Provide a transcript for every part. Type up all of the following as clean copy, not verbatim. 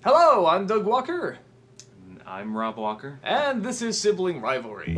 Hello, I'm Doug Walker. I'm Rob Walker. And this is Sibling Rivalry.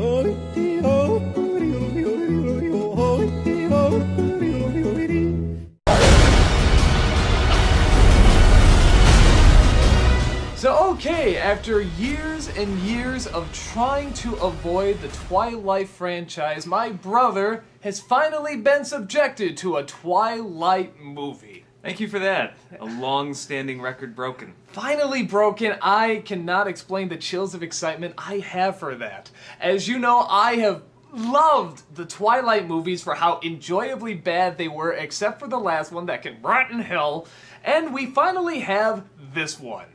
So okay, after years and years of trying to avoid the Twilight franchise, my brother has finally been subjected to a Twilight movie. Thank you for that. A long-standing record broken. Finally broken. I cannot explain the chills of excitement I have for that. As you know, I have loved the Twilight movies for how enjoyably bad they were, except for the last one that can rot in hell. And we finally have this one,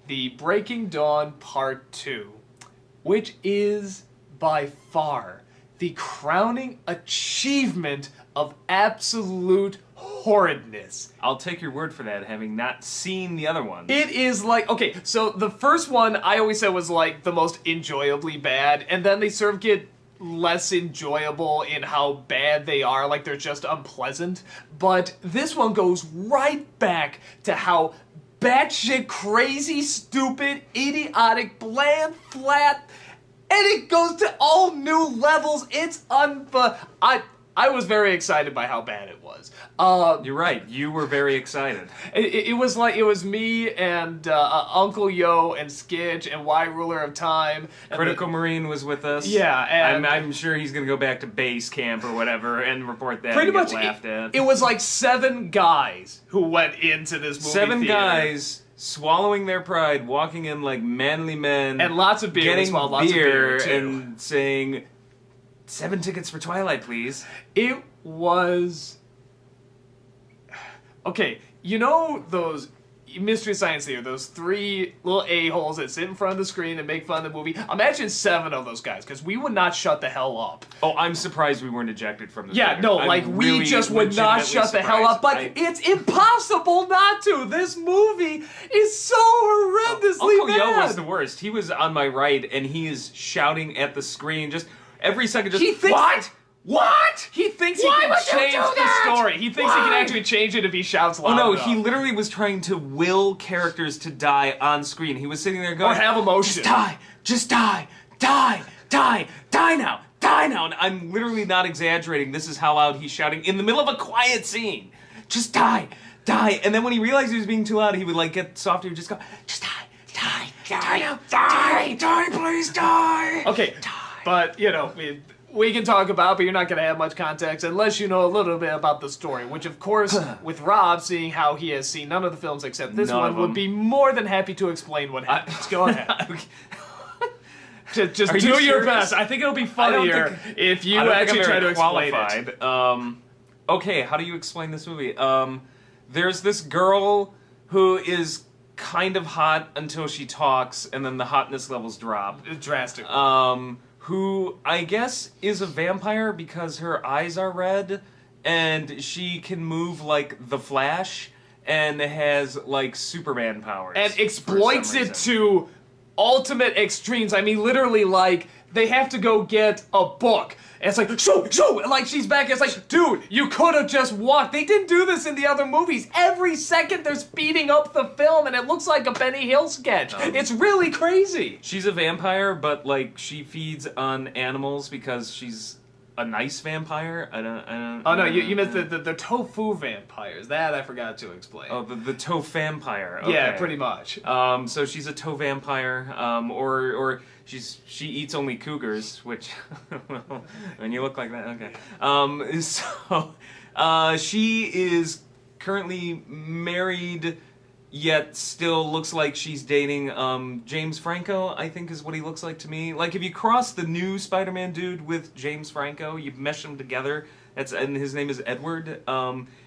the Breaking Dawn Part 2, which is by far the crowning achievement of absolute horridness. I'll take your word for that, having not seen the other one. It is like, okay, so the first one I always said was like the most enjoyably bad, and then they sort of get less enjoyable in how bad they are, like they're just unpleasant. But this one goes right back to how batshit crazy, stupid, idiotic, bland, flat, and it goes to all new levels. It's I was very excited by how bad it was. You're right. You were very excited. It was like, it was me and Uncle Yo and Skitch and Y Ruler of Time. Critical Marine was with us. Yeah, and I'm sure he's going to go back to base camp or whatever and report that pretty and get much laughed at. It was like 7 guys who went into this movie Seven theater. guys swallowing their pride, walking in like manly men. And lots of beer. Getting lots of beer too. and saying, 7 tickets for Twilight, please. It was... Okay, you know those Mystery Science Theater, those 3 little a-holes that sit in front of the screen and make fun of the movie? Imagine 7 of those guys, because we would not shut the hell up. Oh, I'm surpurrend we weren't ejected from the Yeah, theater. no, I'm like, we really just would not shut the hell up, but it's impossible not to! This movie is so horrendously Uncle bad! Yo was the worst. He was on my right, and he is shouting at the screen just every second. Just He thinks, what? What? He thinks Why he can would you change do the that? story. He thinks he Why? can actually change it if he shouts loud Oh no, enough. he literally was trying to will characters to die on screen. He was sitting there going, Or have emotion. just die, die now. And I'm literally not exaggerating. This is how loud he's shouting in the middle of a quiet scene. Just die. And then when he realized he was being too loud, he would like get softer and just go, just die, please die. Okay, but, you know, we can talk about, but you're not going to have much context unless you know a little bit about the story, which, of course, with Rob, seeing how he has seen none of the films except this one, would be more than happy to explain what happens. Go ahead. Just do your best. I think it'll be funnier if you actually try to explain it. Okay, how do you explain this movie? There's this girl who is kind of hot until she talks, and then the hotness levels drop. Drastically. Who I guess is a vampire because her eyes are red, and she can move like the Flash, and has like Superman powers. And exploits it to ultimate extremes. I mean, literally, like, they have to go get a book. And it's like, shoo! And like, she's back, and it's like, dude, you could have just walked. They didn't do this in the other movies. Every second they're speeding up the film, and it looks like a Benny Hill sketch. It's really crazy. She's a vampire, but like, she feeds on animals because she's a nice vampire. I don't. Oh no, you missed the tofu vampires. That I forgot to explain. Oh, the toe vampire. Okay. Yeah, pretty much. So she's a toe vampire, or she eats only cougars, which when you look like that, okay. So she is currently married, yet still looks like she's dating James Franco, I think is what he looks like to me. Like, if you cross the new Spider-Man dude with James Franco, you mesh them together, and his name is Edward.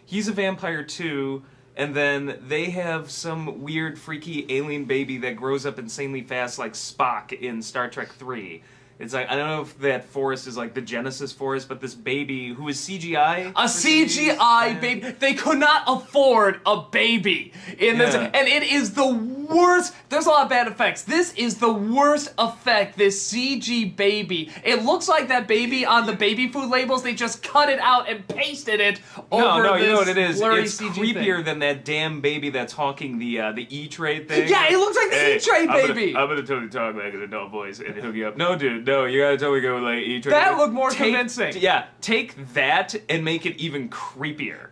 He's a vampire too, and then they have some weird, freaky alien baby that grows up insanely fast like Spock in Star Trek 3. it's like, I don't know if that forest is like the Genesis forest, but this baby who is CGI. A CGI baby. They could not afford a baby in this, and it is the worst. There's a lot of bad effects. This is the worst effect. This CG baby. It looks like that baby on the baby food labels. They just cut it out and pasted it over No, this you know what it is? It's CG creepier thing. than that damn baby that's hawking the E-Tray thing. Yeah, it looks like the E-Tray baby. I'm gonna totally talk like an adult voice and hook you up. No, dude, no, you gotta totally go like E-Tray. That looked more convincing. Yeah, take that and make it even creepier.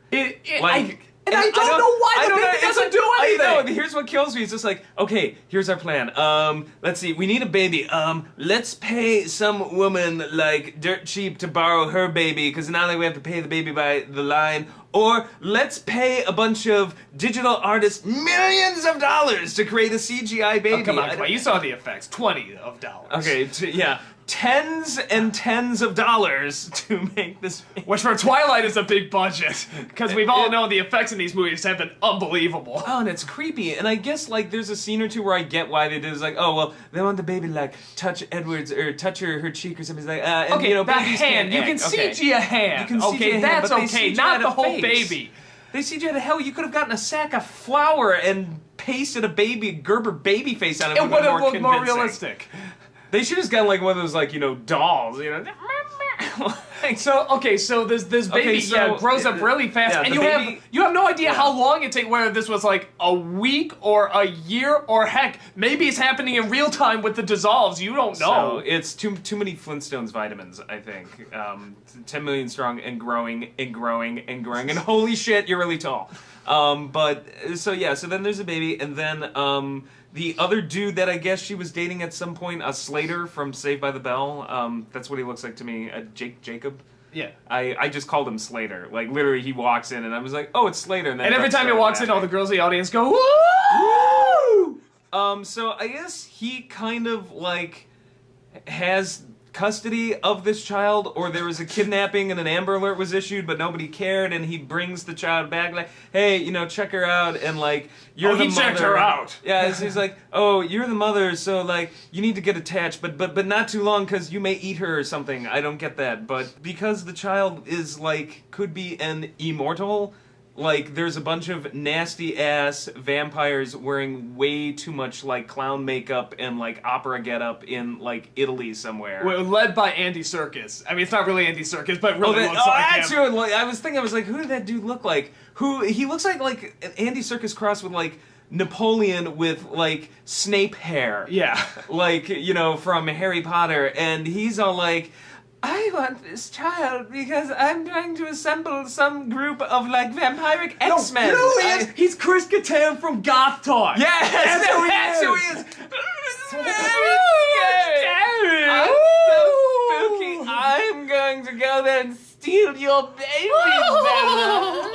And I don't know why the baby doesn't do anything. I know. Here's what kills me. It's just like, okay, here's our plan. Let's see. We need a baby. Let's pay some woman like dirt cheap to borrow her baby because not only we have to pay the baby by the line. Or let's pay a bunch of digital artists millions of dollars to create a CGI baby. Oh, come on. You saw the effects. $20. Okay, yeah. Tens and tens of dollars to make this baby. Which for Twilight is a big budget. Because we've all known the effects in these movies have been unbelievable. Oh, and it's creepy. And I guess, like, there's a scene or two where I get why they did it. It's like, oh, well, they want the baby to, like, touch Edwards or touch her cheek or something. It's like, and, okay, you know, that babies hand. can't You act. can CG a hand. You can CG okay, a hand, that's but they okay. CGI'd Not the a whole face. baby. They CGI'd hell. You could have gotten a sack of flour and pasted a Gerber baby face on it. It would have looked more convincing. realistic. They should have just gotten like one of those like, you know, dolls, you know. So this baby grows up really fast, and you have no idea how long it takes. Whether this was like a week or a year, or heck, maybe it's happening in real time with the dissolves. You don't know. So it's too many Flintstones vitamins, I think. 10 million strong and growing and growing and growing, and holy shit, you're really tall. So then there's a baby, and then the other dude that I guess she was dating at some point, Slater from Saved by the Bell. That's what he looks like to me. Jacob. Yeah. I just called him Slater. Like literally, he walks in and I was like, oh, it's Slater. And every time he walks in, all the girls in the audience go, woo! So I guess he kind of like has custody of this child, or there was a kidnapping and an Amber Alert was issued, but nobody cared, and he brings the child back like, hey, you know, check her out, and like, you're the mother. He checked her out. Yeah, so he's like, oh, you're the mother, so like, you need to get attached, but not too long, because you may eat her or something. I don't get that, but because the child is like, could be an immortal, like, there's a bunch of nasty-ass vampires wearing way too much, like, clown makeup and, like, opera getup in, like, Italy somewhere. Well, led by Andy Serkis. I mean, it's not really Andy Serkis, but it really looks like him. I was like, who did that dude look like? He looks like an Andy Serkis cross with, like, Napoleon with, like, Snape hair. Yeah. Like, you know, from Harry Potter, and he's all like, I want this child because I'm trying to assemble some group of, like, vampiric X-Men. No, he's Chris Kattan from Goth Talk. Yes, that's who he is. I'm so spooky. I'm going to go there and steal your baby, Bella.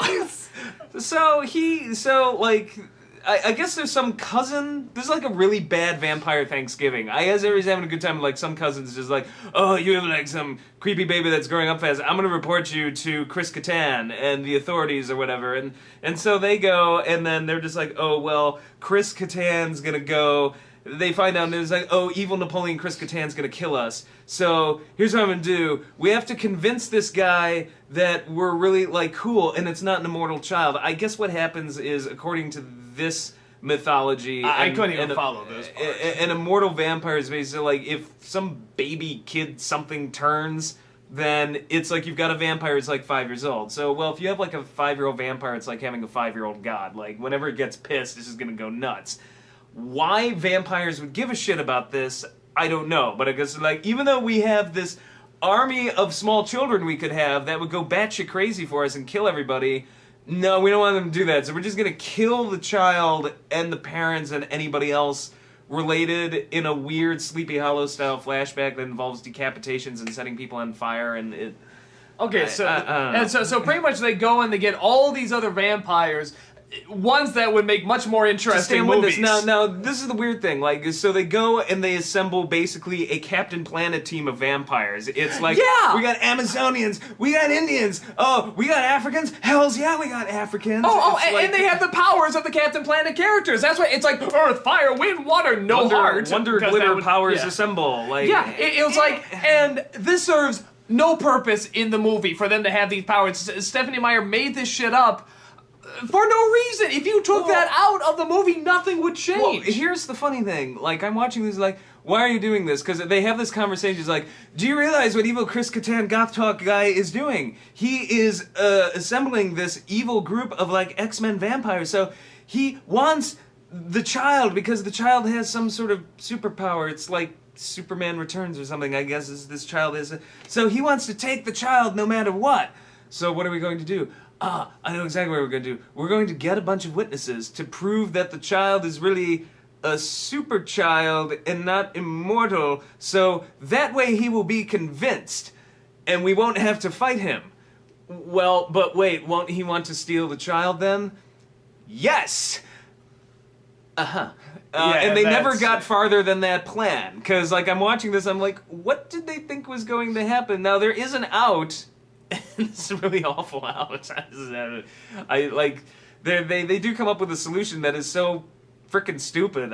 I guess there's some cousin. There's like a really bad vampire Thanksgiving. I guess everybody's having a good time. Like some cousins just like, oh, you have like some creepy baby that's growing up fast. I'm gonna report you to Chris Kattan and the authorities or whatever. And so they go, and then they're just like, oh well, Chris Kattan's gonna go. They find out and it's like, oh, evil Napoleon Chris Kattan's gonna kill us. So here's what I'm gonna do. We have to convince this guy that we're really like cool and it's not an immortal child. I guess what happens is, according to this mythology, I couldn't even follow this part. An immortal vampire is basically like if some baby kid something turns, then it's like you've got a vampire who's like 5 years old. So, well, if you have like a 5-year-old vampire, it's like having a 5-year-old god. Like, whenever it gets pissed, this is gonna go nuts. Why vampires would give a shit about this, I don't know. But I guess, like, even though we have this army of small children we could have that would go batshit crazy for us and kill everybody, no, we don't want them to do that. So we're just gonna kill the child and the parents and anybody else related in a weird Sleepy Hollow style flashback that involves decapitations and setting people on fire and it... Okay, so pretty much they go and they get all these other vampires. ones that would make much more interesting movies. Now, this is the weird thing. Like, so they go and they assemble basically a Captain Planet team of vampires. It's like, we got Amazonians, we got Indians, oh, we got Africans. Hells yeah, we got Africans. And they have the powers of the Captain Planet characters. That's why it's like Earth, Fire, Wind, Water, no heart. Wonder, glitter, powers assemble. Like, it was like, and this serves no purpose in the movie for them to have these powers. Stephanie Meyer made this shit up for no reason. If you took that out of the movie, nothing would change. Well, here's the funny thing. Like, I'm watching this like, why are you doing this? Because they have this conversation. It's like, do you realize what evil Chris Kattan Goth Talk guy is doing? He is assembling this evil group of, like, X-Men vampires. So he wants the child because the child has some sort of superpower. It's like Superman Returns or something, I guess, this child is. So he wants to take the child no matter what. So what are we going to do? I know exactly what we're going to do. We're going to get a bunch of witnesses to prove that the child is really a super child and not immortal, so that way he will be convinced, and we won't have to fight him. Well, but wait, won't he want to steal the child then? Yes! And they never got farther than that plan, because, like, I'm watching this, I'm like, what did they think was going to happen? Now, there is an out. It's a really awful out. They do come up with a solution that is so freaking stupid.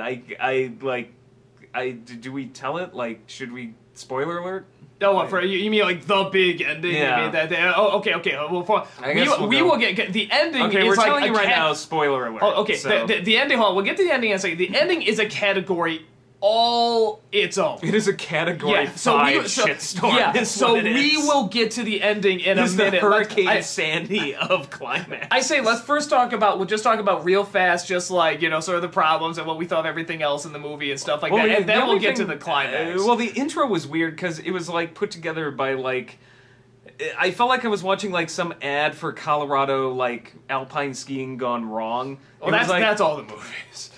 Do we tell it? Like, should we? Spoiler alert. No, you mean like the big ending? Yeah. Okay. Well, we will get the ending. Okay, is we're like telling you right now. Spoiler alert. Oh, okay. So. The ending. Hold on, we'll get to the ending in a second. The ending is a category all its own. It is a category 5 shitstorm. Yeah, so we will get to the ending in a minute. The Hurricane Sandy of climax. I say let's first talk about, we'll just talk about real fast, just like, sort of the problems and what we thought of everything else in the movie and stuff like that, and then we'll get to the climax. Well, the intro was weird because it was like put together by like, I felt like I was watching like some ad for Colorado like alpine skiing gone wrong. Well, that's all the movies.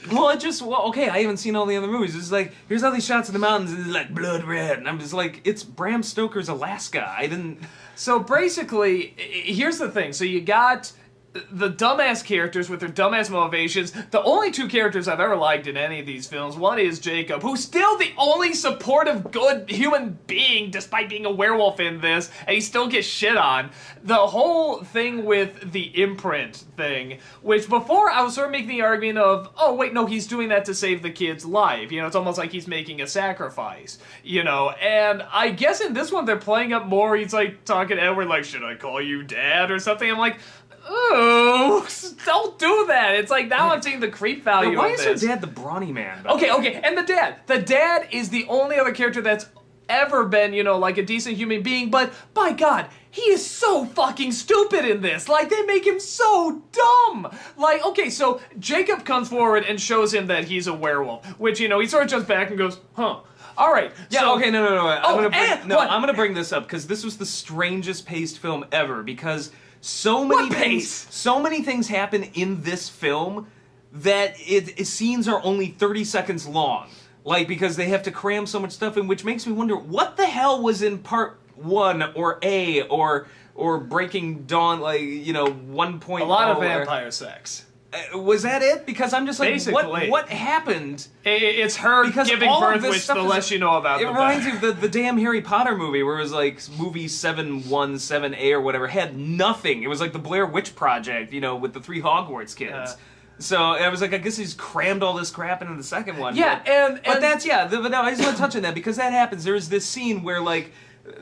Well, okay, I haven't seen all the other movies. It's like, here's all these shots of the mountains, and it's like blood red, and I'm just like, it's Bram Stoker's Alaska. I didn't. So basically, here's the thing. So you got the dumbass characters with their dumbass motivations. The only two characters I've ever liked in any of these films, one is Jacob, who's still the only supportive, good human being, despite being a werewolf in this, and he still gets shit on. The whole thing with the imprint thing, which before I was sort of making the argument of, oh wait, no, he's doing that to save the kid's life. It's almost like he's making a sacrifice, and I guess in this one they're playing up more. He's like talking to Edward like, should I call you dad or something? I'm like, oh, don't do that. It's like, now I'm seeing the creep value of this. Why is her dad the brawny man? Okay, and the dad. The dad is the only other character that's ever been, like a decent human being, but by God, he is so fucking stupid in this. Like, they make him so dumb. Like, okay, so Jacob comes forward and shows him that he's a werewolf, which, he sort of jumps back and goes, huh. All right. Yeah. So, okay. No. I'm gonna bring this up because this was the strangest paced film ever. Because so many things happen in this film that scenes are only 30 seconds long. Like, because they have to cram so much stuff in, which makes me wonder what the hell was in part 1 or A or Breaking Dawn, like 1.0. A lot of vampire sex. Was that it? Because I'm just like, basically, what happened? It's her giving birth, which the less you know about it reminds me of the damn Harry Potter movie, where it was like movie 7-1, 7A or whatever, had nothing. It was like the Blair Witch Project, with the 3 Hogwarts kids. So I was like, I guess he's crammed all this crap into the second one. Yeah, but that's, but no, I just want to touch on that, because that happens. There's this scene where, like,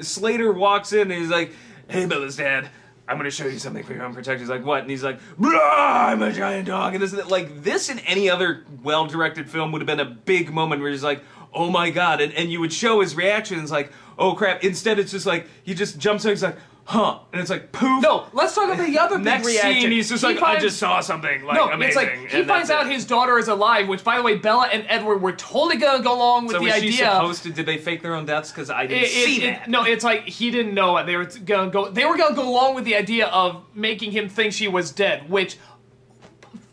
Slater walks in and he's like, hey, Bella's dad, I'm gonna show you something for your own protection. He's like, what? And he's like, blah, I'm a giant dog. And this in any other well-directed film would have been a big moment where he's like, oh my God. And you would show his reactions like, oh crap. Instead, it's just like, he just jumps out, he's like, huh. And it's like, poof. No, let's talk about the other big Next reaction. Scene, he's just I just saw something amazing. It's like, he finds out his daughter is alive, which, by the way, Bella and Edward were totally gonna go along with the idea. So was she supposed to, did they fake their own deaths? Because I didn't see that. No, it's like, he didn't know it. They were gonna go along with the idea of making him think she was dead, which,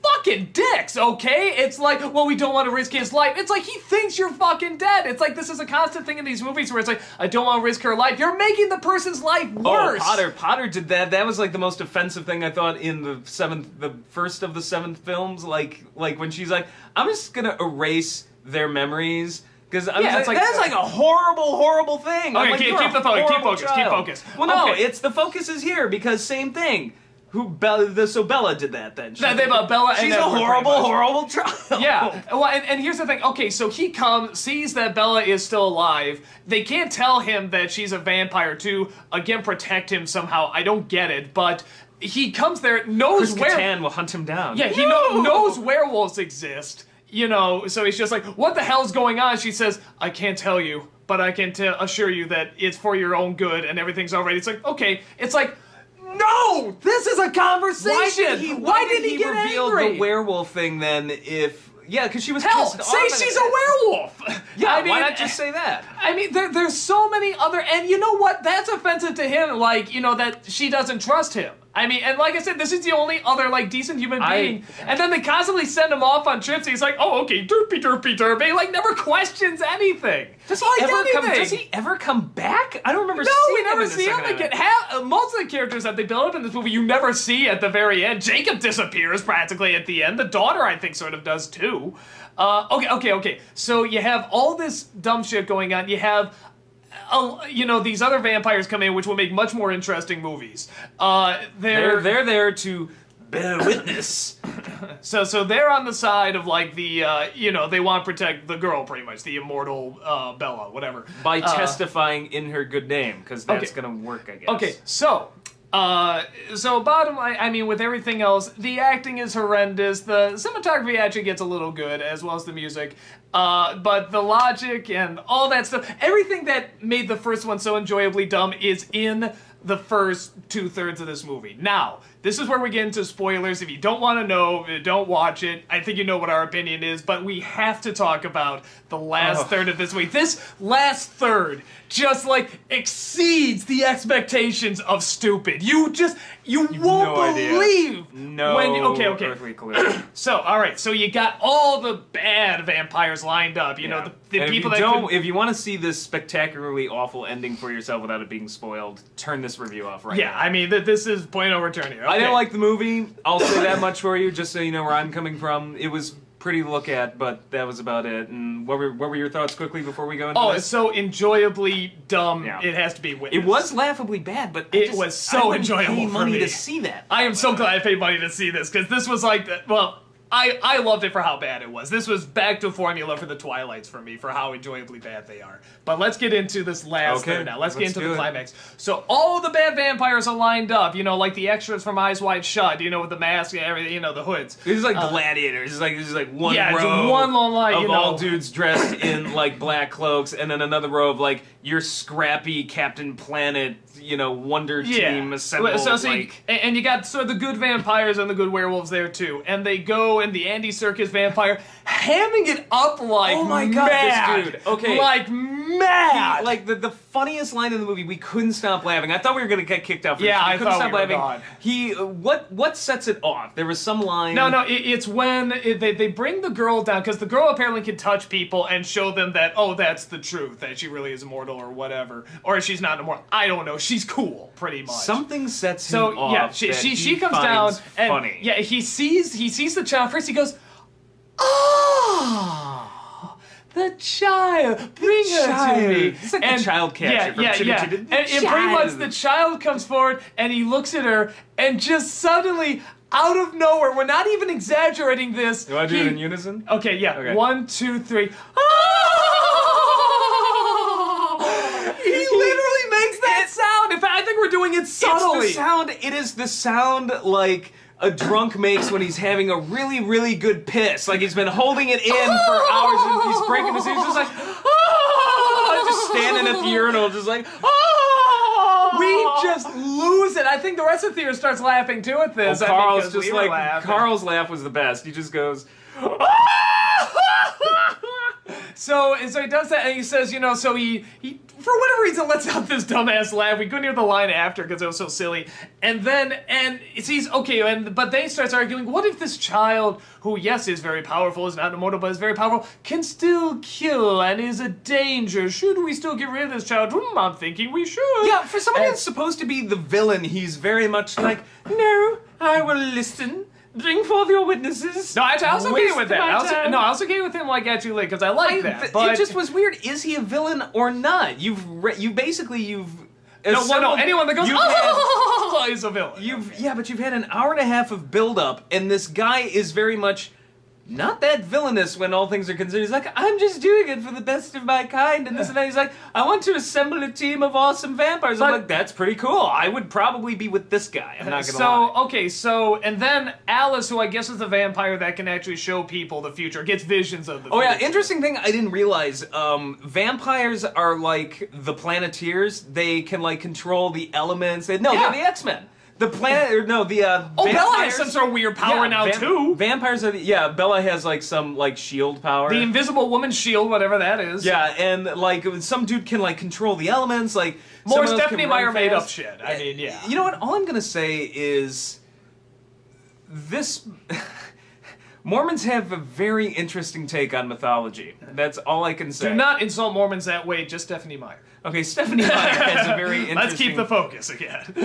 fuck fucking dicks, okay? It's like, well, we don't want to risk his life. It's like, he thinks you're fucking dead. It's like, this is a constant thing in these movies where it's like, I don't want to risk her life. You're making the person's life worse. Oh, Potter did that. That was like the most offensive thing I thought in the first of the 7 films. Like when she's like, I'm just gonna erase their memories. Because that's like a horrible, horrible thing. Okay, like, keep the focus. Keep focus. Well, no, it's the focus is here because same thing. Bella did that then. Bella she's a horrible child. Yeah. Well, and here's the thing. Okay, so he sees that Bella is still alive. They can't tell him that she's a vampire to, again, protect him somehow. I don't get it, but he comes there, knows Chris Kattan will hunt him down. Yeah, he knows werewolves exist. You know, so he's just like, what the hell's going on? She says, I can't tell you, but I can assure you that it's for your own good and everything's all right. It's like, okay. It's like, no! This is a conversation! Why did he get reveal angry? The werewolf thing then because she was Hell, pissed say off she's a werewolf! Yeah, I mean, why not just say that? I mean, there's so many other... And you know what? That's offensive to him, like, you know, that she doesn't trust him. I mean, and like I said, this is the only other, like, decent human being. And then they constantly send him off on trips. He's like, oh, okay, derpy. He, like, never questions anything. Does he ever come back? I don't remember seeing him. No, we never see him again. Most of the characters that they build up in this movie, you never see at the very end. Jacob disappears practically at the end. The daughter, I think, sort of does, too. Okay. So you have all this dumb shit going on. You have... these other vampires come in, which will make much more interesting movies. They're there to bear witness. So they're on the side of like the they want to protect the girl, pretty much, the immortal Bella, whatever, by testifying in her good name, because that's gonna work, I guess. Okay, so bottom line, I mean, with everything else, the acting is horrendous. The cinematography actually gets a little good, as well as the music. But the logic and all that stuff, everything that made the first one so enjoyably dumb is in the first 2/3 of this movie. Now, this is where we get into spoilers. If you don't want to know, don't watch it. I think you know what our opinion is, but we have to talk about the last third of this movie. This last third just, like, exceeds the expectations of stupid. You won't believe. Earthly clue. So, alright, so you got all the bad vampires lined up, you know, the people if you want to see this spectacularly awful ending for yourself without it being spoiled, turn this review off now. I mean, this is point no return here. Okay. I didn't like the movie. I'll say that much for you, just so you know where I'm coming from. It was pretty to look at, but that was about it. And what were your thoughts quickly before we go into this? It's so enjoyably dumb. Yeah. It has to be witnessed. It was laughably bad, but it was so enjoyable pay for money me to see that. I am so glad I paid money to see this, because this was like, I loved it for how bad it was. This was back to formula for the Twilights for me, for how enjoyably bad they are. But let's get into this last third now. Let's get into the climax. So all the bad vampires are lined up, like the extras from Eyes Wide Shut, with the mask and everything, the hoods. It's like gladiators. It's like one row just one long line, of all dudes dressed in like black cloaks, and then another row of like your scrappy Captain Planet, Wonder Team assembled. And you got sort of the good vampires and the good werewolves there too. And they go, and the Andy Serkis vampire hamming it up like mad. This dude. Okay. Like mad. The funniest line in the movie, we couldn't stop laughing. I thought we were gonna get kicked out for this. I couldn't thought stop we were laughing. gone. What sets it off? There was some line. No, it's when they bring the girl down, because the girl apparently can touch people and show them that, that's the truth, that she really is immortal or whatever. Or she's not immortal. I don't know. She's cool, pretty much. Something sets him off. She comes down and funny. He sees the child first. He goes, the child, bring her to me. It's like the child catcher. Yeah. And pretty much the child comes forward and he looks at her, and just suddenly, out of nowhere, we're not even exaggerating this. Do I do it in unison? Okay, yeah. Okay. 1, 2, 3. He literally makes that sound. In fact, I think we're doing it subtly. It is the sound like a drunk makes when he's having a really, really good piss. Like he's been holding it in for hours and he's breaking his. He's just like, just standing at the urinal, just like, We just lose it. I think the rest of the theater starts laughing too at this. Carl's just Carl's laugh was the best. He just goes. So he does that, and he says, so he for whatever reason, lets out this dumbass laugh. We couldn't hear the line after because it was so silly. And then, but then he starts arguing, what if this child, who, yes, is very powerful, is not immortal, but is very powerful, can still kill and is a danger? Should we still get rid of this child? I'm thinking we should. Yeah, for someone who's supposed to be the villain, he's very much like, no, I will listen. Bring forth your witnesses. No, I was okay with that. I was okay with him like at you late because I like that. But it just was weird. Is he a villain or not? You've anyone that goes is a villain. But you've had an hour and a half of build up, and this guy is very much not that villainous when all things are considered. He's like, I'm just doing it for the best of my kind, and this and that. He's like, I want to assemble a team of awesome vampires. I'm like, that's pretty cool. I would probably be with this guy. I'm not gonna lie. And then Alice, who I guess is the vampire that can actually show people the future, gets visions of the future. Oh yeah, interesting thing I didn't realize, vampires are like the Planeteers. They can like control the elements. They're the X-Men. Bella has some sort of weird power too. Vampires are Bella has like some like shield power. The Invisible Woman's shield, whatever that is. Yeah, and like some dude can like control the elements, like more Stephanie Meyer made up shit. I mean, yeah. You know what? All I'm gonna say is this Mormons have a very interesting take on mythology. That's all I can say. Do not insult Mormons that way, just Stephanie Meyer. Okay, Stephanie Meyer has a very interesting... Let's keep the focus again. We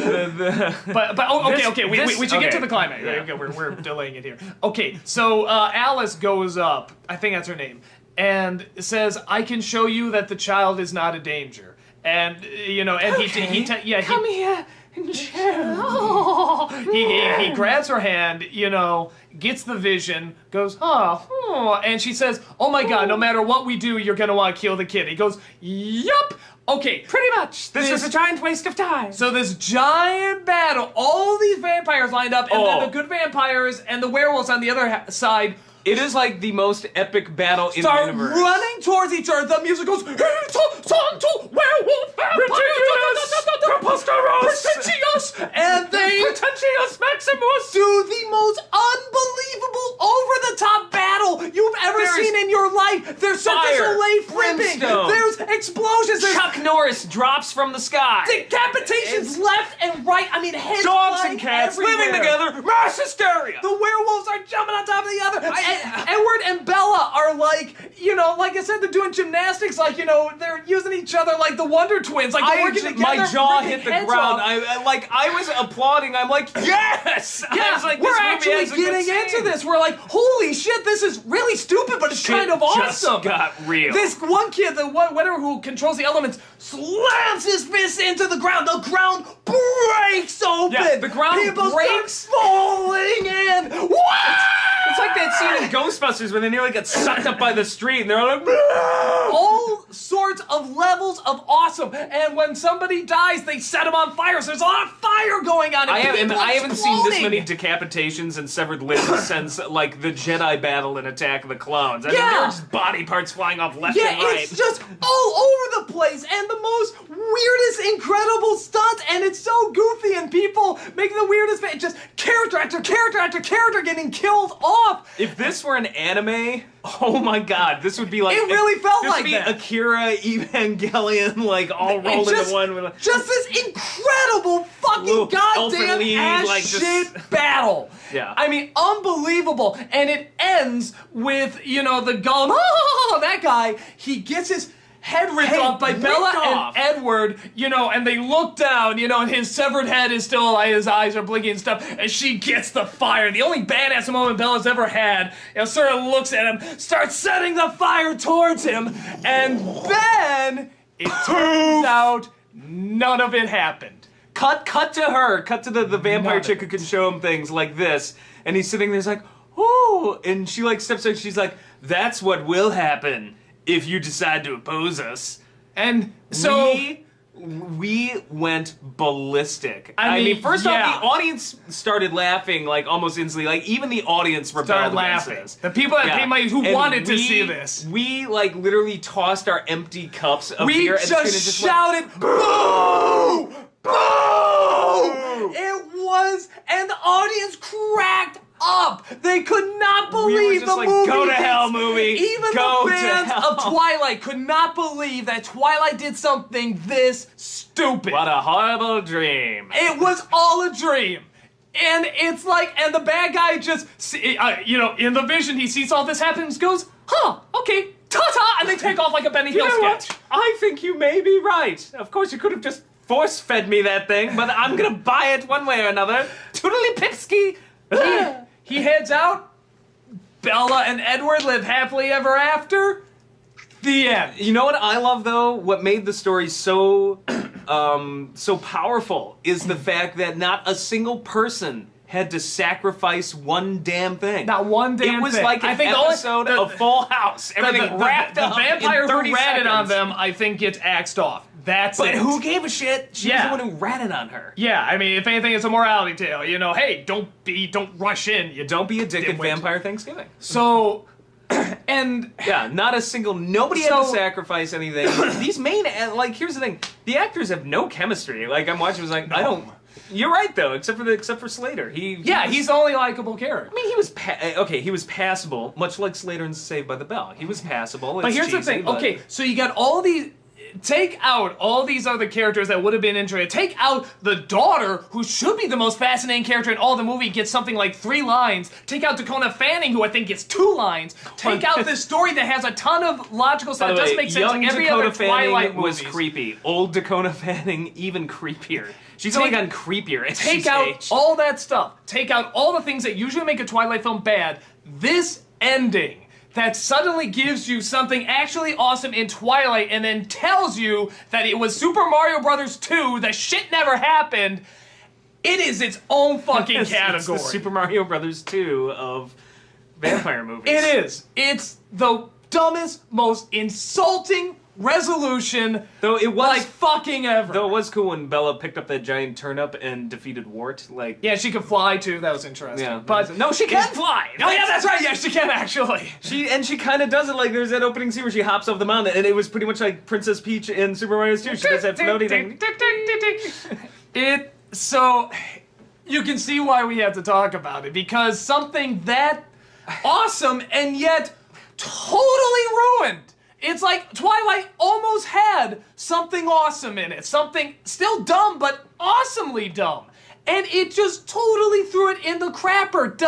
should get to the climax. Yeah. Okay, we're delaying it here. Okay, so Alice goes up, I think that's her name, and says, I can show you that the child is not a danger. And, come here. He grabs her hand, gets the vision, goes, and she says, oh my god, no matter what we do, you're gonna want to kill the kid. He goes, yup! Okay, pretty much. This is a giant waste of time. So this giant battle, all these vampires lined up, and then the good vampires and the werewolves on the other side. It is like the most epic battle in the universe. Start running towards each other. The music goes, werewolf vampires, and they Maximus do the most unbelievable over-the-top battle you've ever seen in your life. There's Cirque flipping. There's explosions. Chuck Norris drops from the sky. Decapitations left and right. I mean, heads dogs and cats everywhere. living together. Mass hysteria. The werewolves are jumping on top of the other. Edward and Bella are like I said, they're doing gymnastics, they're using each other like the Wonder Twins, like they're working together. My jaw hit the ground. I was applauding. I'm like, yes! Yeah, I was like, we're actually getting into this. We're like, holy shit, this is really stupid, but it's kind of awesome. Just got real. This one kid, whatever who controls the elements, slams his fist into the ground. The ground breaks open. Yeah, the ground breaks, falling in. What? It's like that scene in Ghostbusters when they nearly get sucked up by the street and they're all like, all sorts of levels of awesome. And when somebody dies, they set them on fire. So there's a lot of fire going on. I haven't seen this many decapitations and severed limbs since like the Jedi battle in Attack of the Clones. I mean, there were just body parts flying off left and right. It's just all over the place and the most weirdest, incredible stunts. And it's so goofy and people making the weirdest, just character after character after character getting killed off. If this were an anime, oh my god, this would be like... It really felt like that. Akira, Evangelion, like all rolled into one. Just this incredible fucking goddamn ass shit battle. Yeah. I mean, unbelievable. And it ends with, the golem, that guy, he gets his head ripped off by Bella and Edward, and they look down, and his severed head is still alive, his eyes are blinking and stuff, and she gets the fire. The only badass moment Bella's ever had, sort of looks at him, starts setting the fire towards him, and then it turns out none of it happened. Cut to her, cut to the vampire chick who can show him things like this, and he's sitting there, he's like, oh, and she like steps out, she's like, that's what will happen if you decide to oppose us. And so we went ballistic. I mean, first off, the audience started laughing like almost instantly. Like even the audience rebelled against this. The people that paid money who wanted to see this. We like literally tossed our empty cups of beer and just shouted, "Boo! Boo!" It was, and the audience cracked up. They could not We were believe just the like, movie. go to did- hell, movie. Even Go the to fans hell. of Twilight could not believe that Twilight did something this stupid. What a horrible dream. It was all a dream. And it's like, and the bad guy just, in the vision, he sees all this happen and goes, huh, okay, ta-ta, and they take off like a Benny Hill You know sketch. what? I think you may be right. Of course, you could have just force-fed me that thing, but I'm gonna buy it one way or another. Toodly pipski. He heads out. Bella and Edward live happily ever after. The end. You know what I love though? What made the story so so powerful is the fact that not a single person had to sacrifice one damn thing. Not one damn thing. It was like an episode of Full House. Everything wrapped up vampire in 30 who ratted on seconds. them, I think, gets axed off. That's But it. who gave a shit? She Yeah. was the one who ratted on her. Yeah, I mean, if anything, it's a morality tale. Hey, don't rush in. You Don't be a dick at Dimwit. Vampire Thanksgiving. So, and Yeah, nobody had to sacrifice anything. These main, here's the thing. The actors have no chemistry. Like, I'm watching, I was like, I don't... You're right, though, except for Slater. He's the only likable character. I mean, he was he was passable, much like Slater in Saved by the Bell. He was passable. But here's the thing. Okay, so you got all these. Take out all these other characters that would have been interesting. Take out the daughter, who should be the most fascinating character in all the movie, gets something like 3 lines. Take out Dakota Fanning, who I think gets 2 lines. Take out this story that has a ton of logical stuff. It doesn't make sense young in every Dakota other Twilight Fanning was movies. creepy. Old Dakota Fanning, even creepier. She's only gotten creepier as Take she's out aged. all that stuff. Take out all the things that usually make a Twilight film bad. This ending that suddenly gives you something actually awesome in Twilight and then tells you that it was Super Mario Brothers 2, the shit never happened. It is its own fucking category. It's the Super Mario Brothers 2 of vampire movies. It is. It's the dumbest, most insulting resolution, Though it was fucking ever. Though it was cool when Bella picked up that giant turnip and defeated Wart. Yeah, she could fly too. That was interesting. Yeah. But no, she can fly. Oh yeah, that's right. Yeah, she can actually. She kind of does it like there's that opening scene where she hops off the mountain, and it was pretty much like Princess Peach in Super Mario 2. She does that floaty thing. So you can see why we had to talk about it, because something that awesome and yet totally ruined. It's like Twilight almost had something awesome in it. Something still dumb, but awesomely dumb. And it just totally threw it in the crapper.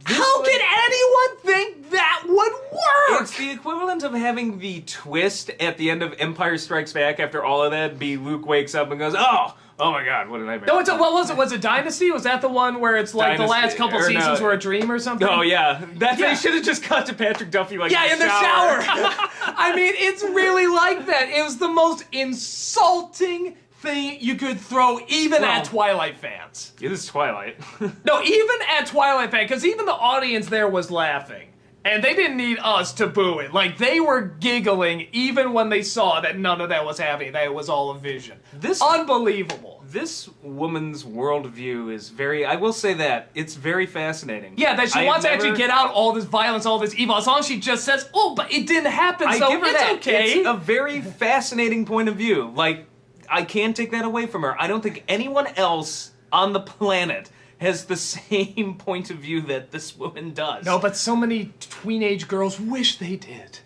How can anyone think that would work? It's the equivalent of having the twist at the end of Empire Strikes Back after all of that be Luke wakes up and goes, oh my god, what a nightmare. No, what was it? Was it Dynasty? Was that the one where it's like the last couple or no. seasons were a dream or something? Oh yeah, Yeah. They should have just cut to Patrick Duffy in in the shower. I mean, it's really like that. It was the most insulting thing you could throw even at Twilight fans. It is Twilight. No, even at Twilight fans, because even the audience there was laughing. And they didn't need us to boo it. Like, they were giggling even when they saw that none of that was happening, that it was all a vision. Unbelievable. This woman's worldview is I will say that, it's very fascinating. Yeah, that she wants to actually get out all this violence, all this evil. As long as she just says, oh, but it didn't happen, so give her it's that. okay. It's a very fascinating point of view. Like, I can't take that away from her. I don't think anyone else on the planet has the same point of view that this woman does. No, but so many teenage girls wish they did.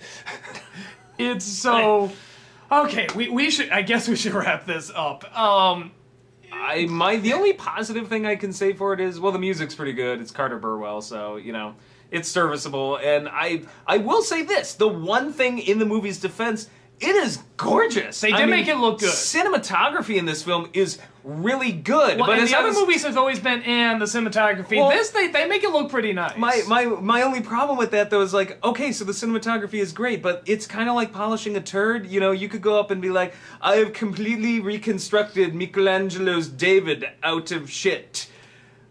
It's so... Okay, we should... I guess we should wrap this up. The only positive thing I can say for it is, well, the music's pretty good. It's Carter Burwell, so, it's serviceable. And I will say this. The one thing in the movie's defense... It is gorgeous. They did make it look good. Cinematography in this film is really good. Well, but and the other movies have always been, the cinematography. Well, they make it look pretty nice. My only problem with that, though, is like, okay, so the cinematography is great, but it's kind of like polishing a turd. You could go up and be like, I have completely reconstructed Michelangelo's David out of shit.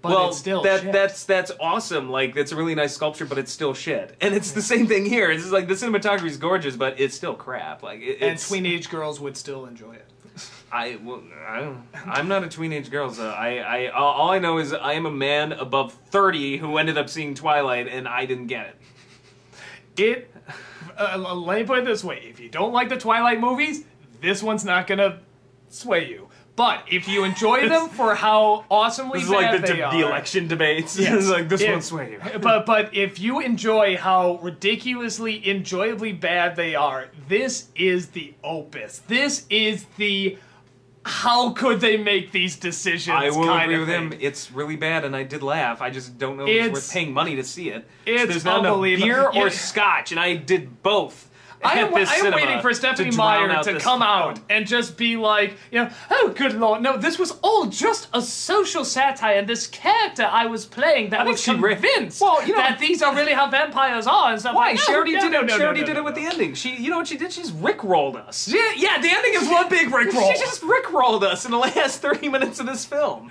But it's still shit. That's awesome. Like, it's a really nice sculpture, but it's still shit. And it's the same thing here. It's just like the cinematography is gorgeous, but it's still crap. Like, and teenage girls would still enjoy it. I'm not a teenage girl, so all I know is I am a man above 30 who ended up seeing Twilight, and I didn't get it. Let me put it this way: if you don't like the Twilight movies, this one's not gonna sway you. But if you enjoy them for how awesomely This is like bad they are, the election debates. Yes. It's like, this won't sway you. But if you enjoy how ridiculously, enjoyably bad they are, this is the opus. This is the how could they make these decisions? I will kind agree of with thing. him. It's really bad, and I did laugh. I just don't know if it's worth paying money to see it. It's There's not enough unbelievable. beer or Yeah. scotch, and I did both. I at am this cinema waiting for Stephanie to drown Meyer out to this come out film. and just be like, oh, good lord, no, this was all just a social satire, and this character I was playing that was convinced that these are really how vampires are and stuff Why? like that. She already did it with the ending. You know what she did? She's rickrolled us. Yeah, the ending is one big rickroll. She just rickrolled us in the last 30 minutes of this film.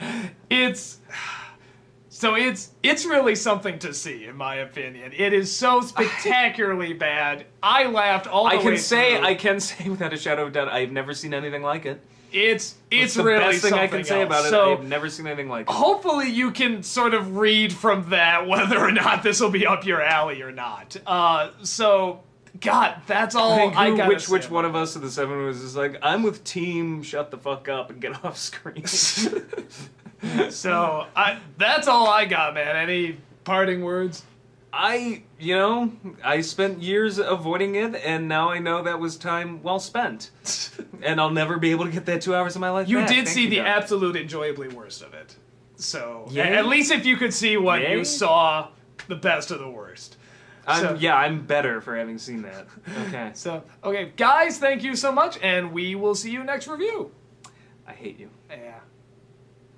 So it's really something to see, in my opinion. It is so spectacularly bad. I laughed all the way through. I can say without a shadow of a doubt, I've never seen anything like it. It's the really best thing I can something say else. about it. So, I've never seen anything like it. hopefully you can sort of read from that whether or not this will be up your alley or not. God, that's all I got. Which one of us of the 7 was just like, I'm with team shut the fuck up and get off screen. So, that's all I got, man. Any parting words? I spent years avoiding it, and now I know that was time well spent. And I'll never be able to get that 2 hours of my life You back. did Thank see you, the God. absolute enjoyably worst of it. So, Yay? at least if you could see what Yay? you saw, the best of the worst. I'm better for having seen that. Okay. Okay, guys, thank you so much, and we will see you next review. I hate you. Yeah.